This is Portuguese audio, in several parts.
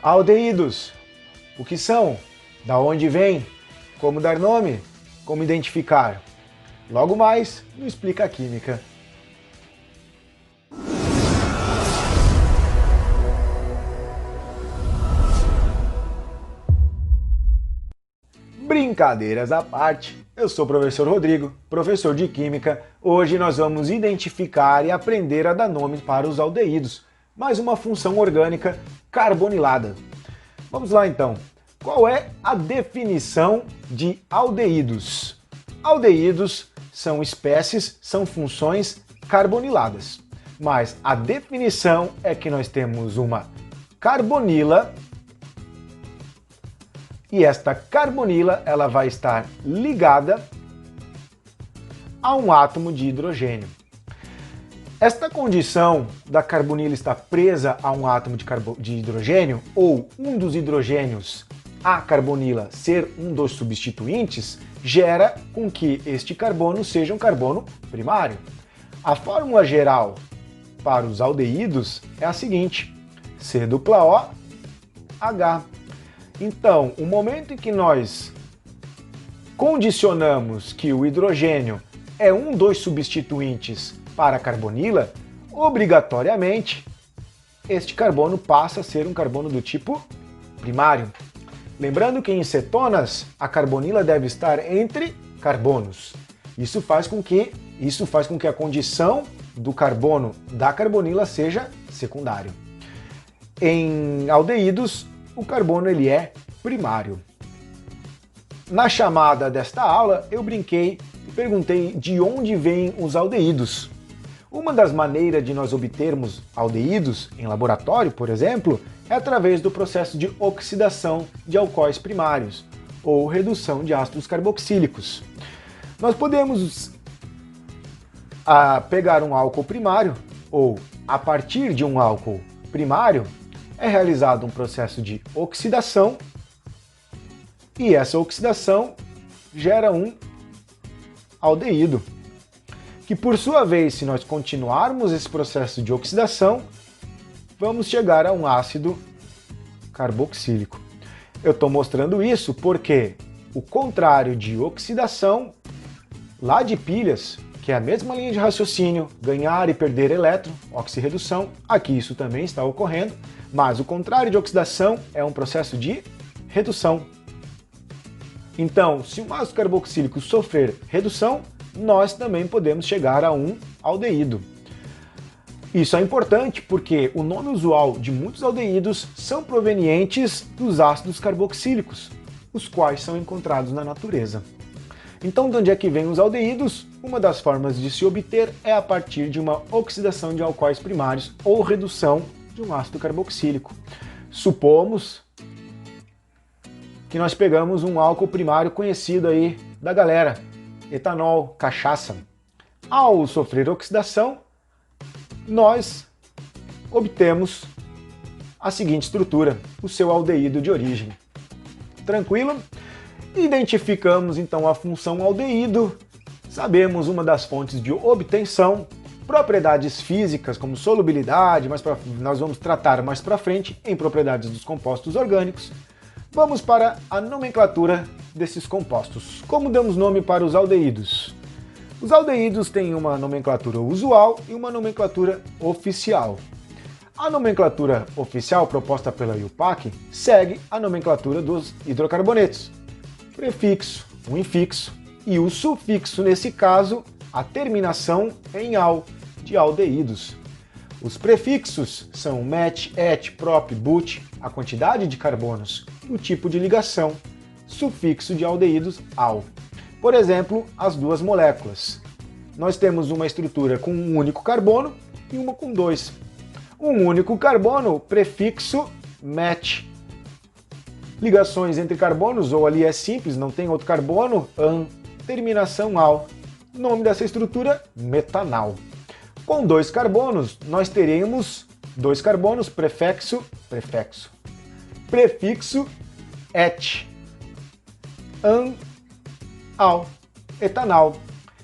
Aldeídos. O que são? Da onde vêm? Como dar nome? Como identificar? Logo mais no Explica a Química. Brincadeiras à parte, eu sou o professor Rodrigo, professor de Química. Hoje nós vamos identificar e aprender a dar nome para os aldeídos, mais uma função orgânica carbonilada. Vamos lá então. Qual é a definição de aldeídos? Aldeídos são espécies, são funções carboniladas. Mas a definição é que nós temos uma carbonila e esta carbonila ela vai estar ligada a um átomo de hidrogênio. Esta condição da carbonila estar presa a um átomo de hidrogênio, ou um dos hidrogênios, a carbonila, ser um dos substituintes, gera com que este carbono seja um carbono primário. A fórmula geral para os aldeídos é a seguinte: C≪OH. Então, o momento em que nós condicionamos que o hidrogênio é um dos substituintes para a carbonila, obrigatoriamente este carbono passa a ser um carbono do tipo primário. Lembrando que em cetonas a carbonila deve estar entre carbonos. Isso faz com que a condição do carbono da carbonila seja secundário. Em aldeídos, o carbono ele é primário. Na chamada desta aula, eu brinquei e perguntei de onde vêm os aldeídos. Uma das maneiras de nós obtermos aldeídos em laboratório, por exemplo, é através do processo de oxidação de alcoóis primários, ou redução de ácidos carboxílicos. Nós podemos pegar um álcool primário, ou a partir de um álcool primário, é realizado um processo de oxidação e essa oxidação gera um aldeído, que por sua vez, se nós continuarmos esse processo de oxidação, vamos chegar a um ácido carboxílico. Eu estou mostrando isso porque o contrário de oxidação, lá de pilhas, que é a mesma linha de raciocínio, ganhar e perder elétron, oxirredução, aqui isso também está ocorrendo, mas o contrário de oxidação é um processo de redução. Então, se um ácido carboxílico sofrer redução, nós também podemos chegar a um aldeído. Isso é importante porque o nome usual de muitos aldeídos são provenientes dos ácidos carboxílicos, os quais são encontrados na natureza. Então, de onde é que vêm os aldeídos? Uma das formas de se obter é a partir de uma oxidação de alcoóis primários ou redução de um ácido carboxílico. Supomos que nós pegamos um álcool primário conhecido aí da galera, etanol, cachaça. Ao sofrer oxidação, nós obtemos a seguinte estrutura, o seu aldeído de origem. Tranquilo? Identificamos então a função aldeído, sabemos uma das fontes de obtenção, propriedades físicas como solubilidade, nós vamos tratar mais para frente em propriedades dos compostos orgânicos. Vamos para a nomenclatura desses compostos. Como damos nome para os aldeídos? Os aldeídos têm uma nomenclatura usual e uma nomenclatura oficial. A nomenclatura oficial proposta pela IUPAC segue a nomenclatura dos hidrocarbonetos. Prefixo, o infixo e o sufixo, nesse caso, a terminação em -al, de aldeídos. Os prefixos são met, et, prop, but, a quantidade de carbonos, o tipo de ligação, sufixo de aldeídos, -al. Por exemplo, as duas moléculas. Nós temos uma estrutura com um único carbono e uma com dois. Um único carbono, prefixo met. Ligações entre carbonos, ou ali é simples, não tem outro carbono, -an, terminação -al. Nome dessa estrutura, metanal. Com dois carbonos, nós teremos dois carbonos, prefixo, prefixo, et, -an, -al, etanal.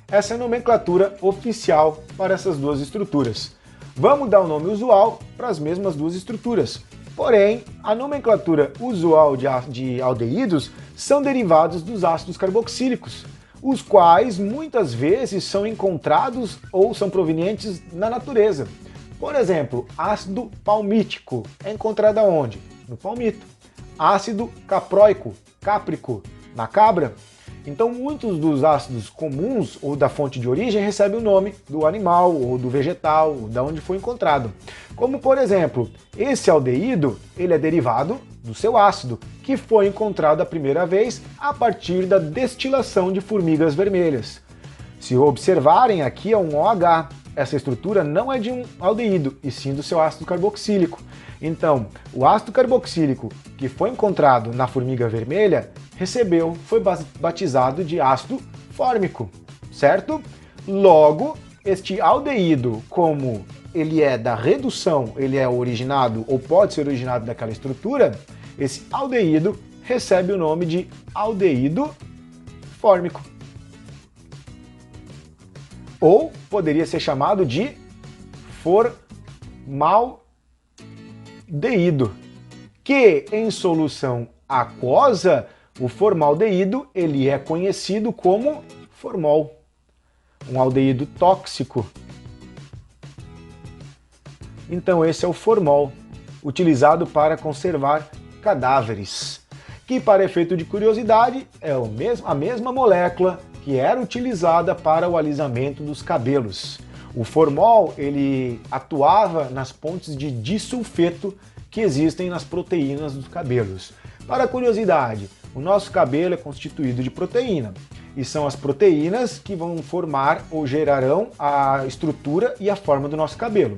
Essa é a nomenclatura oficial para essas duas estruturas. Vamos dar o nome usual para as mesmas duas estruturas. Porém, a nomenclatura usual de aldeídos são derivados dos ácidos carboxílicos, os quais muitas vezes são encontrados ou são provenientes na natureza. Por exemplo, ácido palmítico é encontrado aonde? No palmito. Ácido caproico, cáprico, na cabra. Então muitos dos ácidos comuns ou da fonte de origem recebem o nome do animal ou do vegetal, ou da onde foi encontrado. Como por exemplo, esse aldeído, ele é derivado do seu ácido, que foi encontrado a primeira vez a partir da destilação de formigas vermelhas. Se observarem, aqui é um OH. Essa estrutura não é de um aldeído, e sim do seu ácido carboxílico. Então, o ácido carboxílico que foi encontrado na formiga vermelha foi batizado de ácido fórmico, certo? Logo, este aldeído, como ele é da redução, ele é originado ou pode ser originado daquela estrutura, esse aldeído recebe o nome de aldeído fórmico. Ou poderia ser chamado de formaldeído, que em solução aquosa, o formaldeído ele é conhecido como formol, um aldeído tóxico. Então esse é o formol, utilizado para conservar cadáveres, que para efeito de curiosidade é a mesma molécula que era utilizada para o alisamento dos cabelos. O formol ele atuava nas pontes de disulfeto que existem nas proteínas dos cabelos. Para curiosidade, o nosso cabelo é constituído de proteína, e são as proteínas que vão formar ou gerarão a estrutura e a forma do nosso cabelo.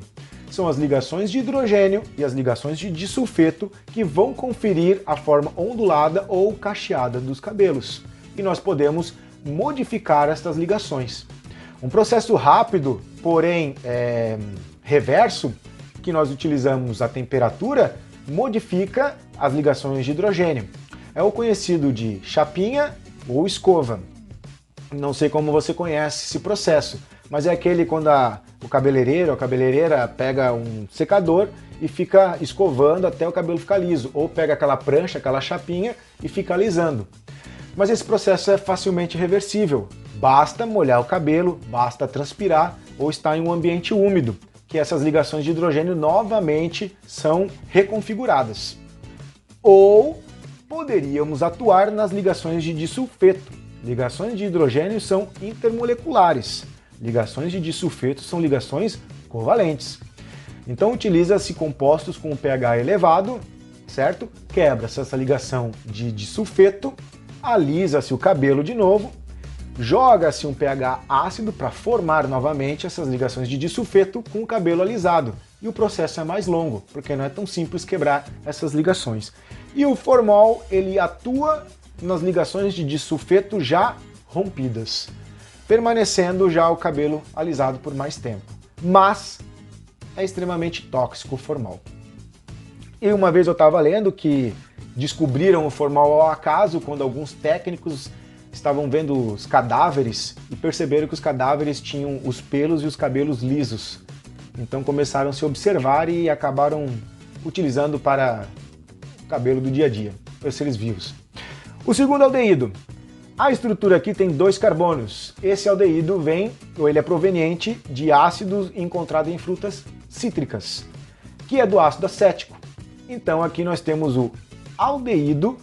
São as ligações de hidrogênio e as ligações de disulfeto que vão conferir a forma ondulada ou cacheada dos cabelos. E nós podemos modificar estas ligações. Um processo rápido, porém reverso, que nós utilizamos a temperatura, modifica as ligações de hidrogênio. É o conhecido de chapinha ou escova. Não sei como você conhece esse processo, mas é aquele quando o cabeleireiro ou a cabeleireira pega um secador e fica escovando até o cabelo ficar liso, ou pega aquela prancha, aquela chapinha e fica alisando. Mas esse processo é facilmente reversível. Basta molhar o cabelo, basta transpirar ou estar em um ambiente úmido, que essas ligações de hidrogênio novamente são reconfiguradas. Ou poderíamos atuar nas ligações de disulfeto. Ligações de hidrogênio são intermoleculares. Ligações de disulfeto são ligações covalentes. Então utiliza-se compostos com um pH elevado, certo? Quebra-se essa ligação de disulfeto, alisa-se o cabelo de novo, joga-se um pH ácido para formar novamente essas ligações de disulfeto com o cabelo alisado. E o processo é mais longo, porque não é tão simples quebrar essas ligações. E o formol, ele atua nas ligações de disulfeto já rompidas, permanecendo já o cabelo alisado por mais tempo. Mas é extremamente tóxico o formol. E uma vez eu estava lendo que descobriram o formol ao acaso quando alguns técnicos estavam vendo os cadáveres e perceberam que os cadáveres tinham os pelos e os cabelos lisos. Então começaram a se observar e acabaram utilizando para o cabelo do dia a dia, para os seres vivos. O segundo aldeído. A estrutura aqui tem 2 carbonos. Esse aldeído ele é proveniente de ácidos encontrados em frutas cítricas, que é do ácido acético. Então aqui nós temos o aldeído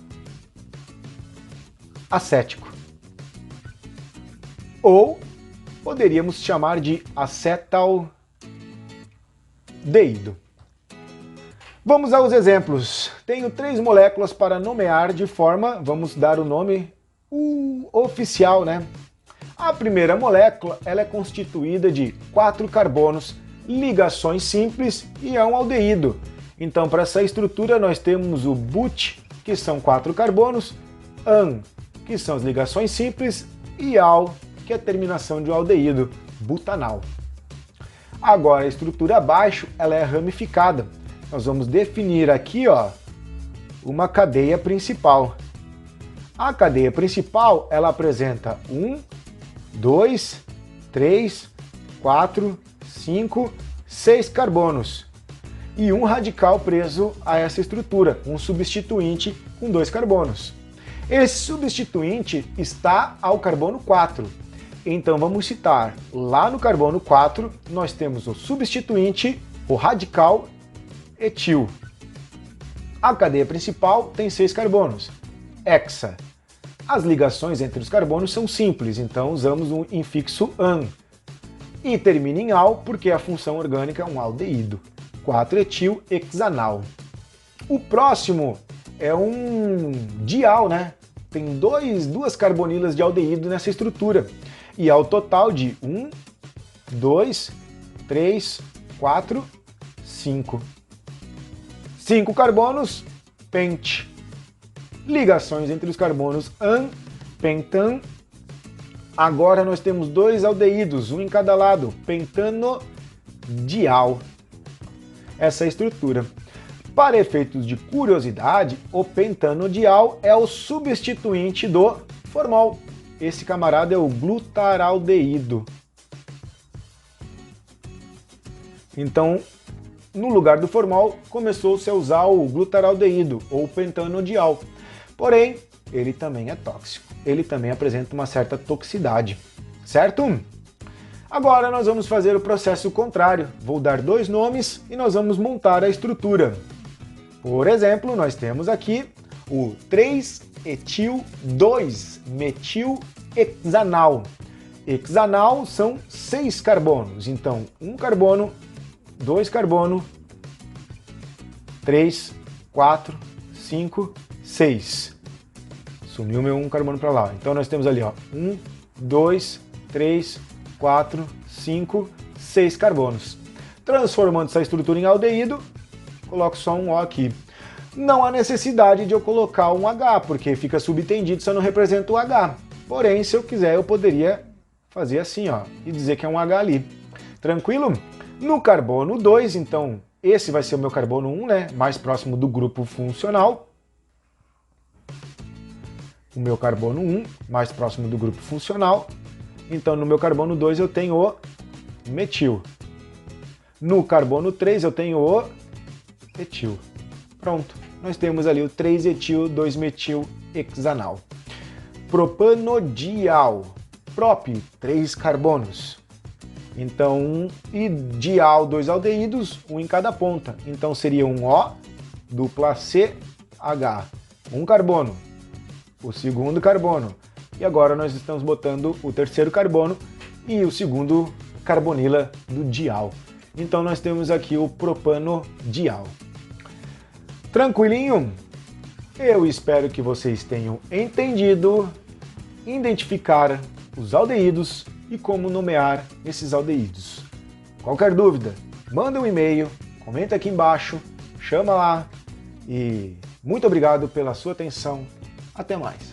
acético. Ou poderíamos chamar de acetaldeído. Vamos aos exemplos. Tenho 3 moléculas para nomear de forma, vamos dar o nome oficial, né? A primeira molécula, ela é constituída de 4 carbonos, ligações simples e é um aldeído. Então, para essa estrutura, nós temos o but, que são 4 carbonos, an, que são as ligações simples, e al, que é a terminação de um aldeído, butanal. Agora, a estrutura abaixo, ela é ramificada. Nós vamos definir aqui, ó, uma cadeia principal. A cadeia principal, ela apresenta 1, 2, 3, 4, 5, 6 carbonos. e um radical preso a essa estrutura, um substituinte com 2 carbonos. Esse substituinte está ao carbono 4. Então vamos citar, lá no carbono 4, nós temos o substituinte, o radical etil. A cadeia principal tem 6 carbonos, hexa. As ligações entre os carbonos são simples, então usamos um infixo -an. E termina em -al porque a função orgânica é um aldeído, 4-etil-hexanal. O próximo é um dial, né? Tem duas carbonilas de aldeído nessa estrutura. E ao total de 1, 2, 3, 4, 5. 5 carbonos, pente. Ligações entre os carbonos an, pentan. Agora nós temos 2 aldeídos, um em cada lado, pentanodial. Essa é a estrutura. Para efeitos de curiosidade, o pentanodial é o substituinte do formol. Esse camarada é o glutaraldeído. Então, no lugar do formol, começou-se a usar o glutaraldeído, ou pentanodial. Porém, ele também é tóxico. Ele também apresenta uma certa toxicidade, certo? Agora nós vamos fazer o processo contrário. Vou dar 2 nomes e nós vamos montar a estrutura. Por exemplo, nós temos aqui o 3-etil-2-metil-hexanal. Hexanal são 6 carbonos, então 1 carbono, 2 carbono, 3, 4, 5, 6. Sumiu meu 1 carbono para lá. Então nós temos ali, ó, 1, 2, 3, 4, 5, 6 carbonos. Transformando essa estrutura em aldeído, coloco só um O aqui. Não há necessidade de eu colocar um H, porque fica subtendido se eu não represento o H. Porém, se eu quiser, eu poderia fazer assim, ó, e dizer que é um H ali. Tranquilo? No carbono 2, então, esse vai ser o meu carbono 1, né? Mais próximo do grupo funcional. O meu carbono 1, mais próximo do grupo funcional. Então, no meu carbono 2 eu tenho o metil. No carbono 3 eu tenho o etil. Pronto, nós temos ali o 3-etil-2-metil-hexanal. Propanodial. Prop, 3 carbonos. Então, e dial, 2 aldeídos, um em cada ponta. Então seria um O, dupla CH. Um carbono. O segundo carbono. E agora nós estamos botando o terceiro carbono e o segundo carbonila do dial. Então nós temos aqui o propanodial. Tranquilinho? Eu espero que vocês tenham entendido, identificar os aldeídos e como nomear esses aldeídos. Qualquer dúvida, manda um e-mail, comenta aqui embaixo, chama lá e muito obrigado pela sua atenção. Até mais!